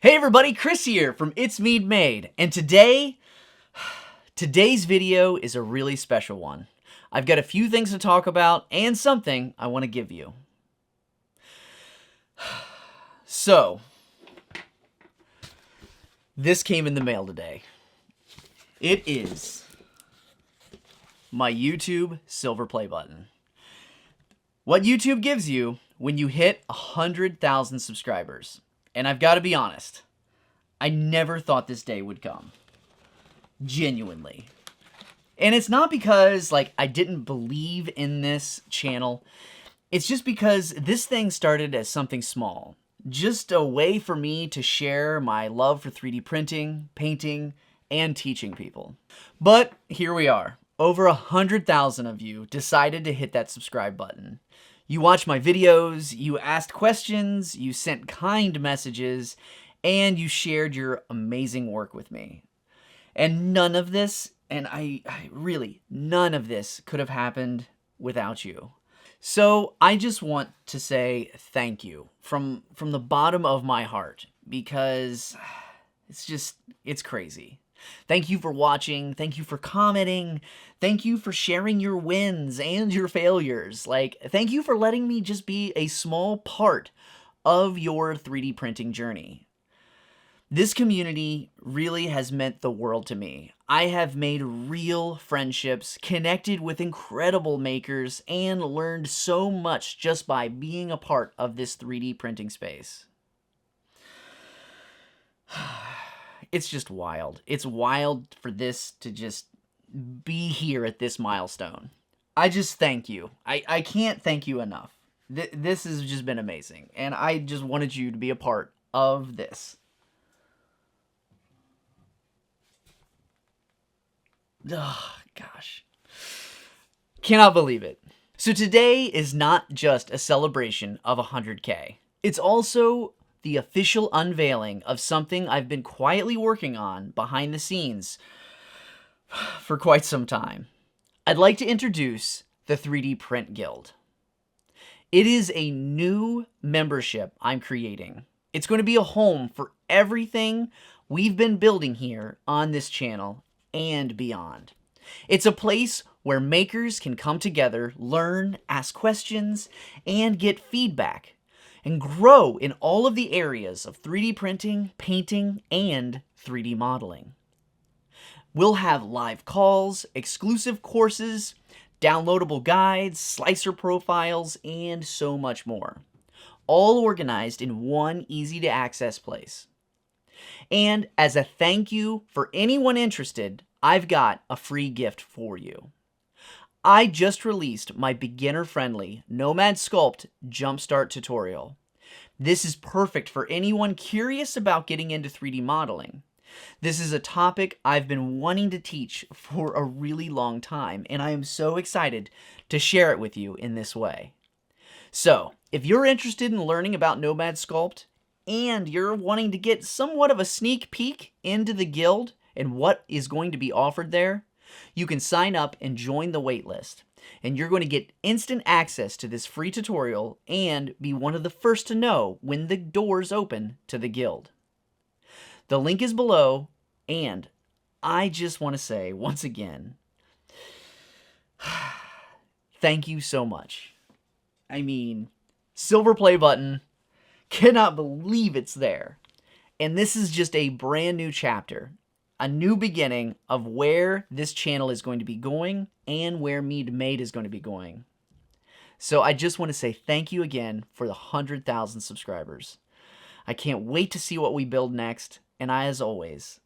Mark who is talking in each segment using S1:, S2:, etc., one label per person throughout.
S1: Hey everybody, Chris here from It's Mead Made, and today's video is a really special one. I've got a few things to talk about and something I want to give you. So, this came in the mail today. It is my YouTube silver play button. What YouTube gives you when you hit 100,000 subscribers. And I've got to be honest, I never thought this day would come. Genuinely. And it's not because, I didn't believe in this channel. It's just because this thing started as something small. Just a way for me to share my love for 3D printing, painting, and teaching people. But here we are. Over 100,000 of you decided to hit that subscribe button. You watched my videos, you asked questions, you sent kind messages, and you shared your amazing work with me. And none of this, none of this could have happened without you. So I just want to say thank you from the bottom of my heart, because it's crazy. Thank you for watching. Thank you for commenting. Thank you for sharing your wins and your failures. Thank you for letting me just be a small part of your 3D printing journey. This community really has meant the world to me. I have made real friendships, connected with incredible makers, and learned so much just by being a part of this 3D printing space. It's just wild. It's wild for this to just be here at this milestone. I just thank you. I can't thank you enough. This has just been amazing. And I just wanted you to be a part of this. Oh, gosh. Cannot believe it. So today is not just a celebration of 100K. It's also the official unveiling of something I've been quietly working on behind the scenes for quite some time. I'd like to introduce the 3D Print Guild. It is a new membership I'm creating. It's going to be a home for everything we've been building here on this channel and beyond. It's a place where makers can come together, learn, ask questions, and get feedback, and grow in all of the areas of 3D printing, painting, and 3D modeling. We'll have live calls, exclusive courses, downloadable guides, slicer profiles, and so much more. All organized in one easy-to-access place. And as a thank you for anyone interested, I've got a free gift for you. I just released my beginner-friendly Nomad Sculpt Jumpstart tutorial. This is perfect for anyone curious about getting into 3D modeling. This is a topic I've been wanting to teach for a really long time, and I am so excited to share it with you in this way. So, if you're interested in learning about Nomad Sculpt, and you're wanting to get somewhat of a sneak peek into the guild and what is going to be offered there, you can sign up and join the waitlist. And you're going to get instant access to this free tutorial and be one of the first to know when the doors open to the guild. The link is below, and I just want to say once again, thank you so much. I mean, silver play button, cannot believe it's there. And this is just a brand new chapter. A new beginning of where this channel is going to be going and where Mead Made is going to be going. So I just want to say thank you again for the 100,000 subscribers. I can't wait to see what we build next. And as always,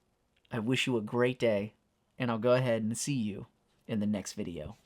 S1: I wish you a great day. And I'll go ahead and see you in the next video.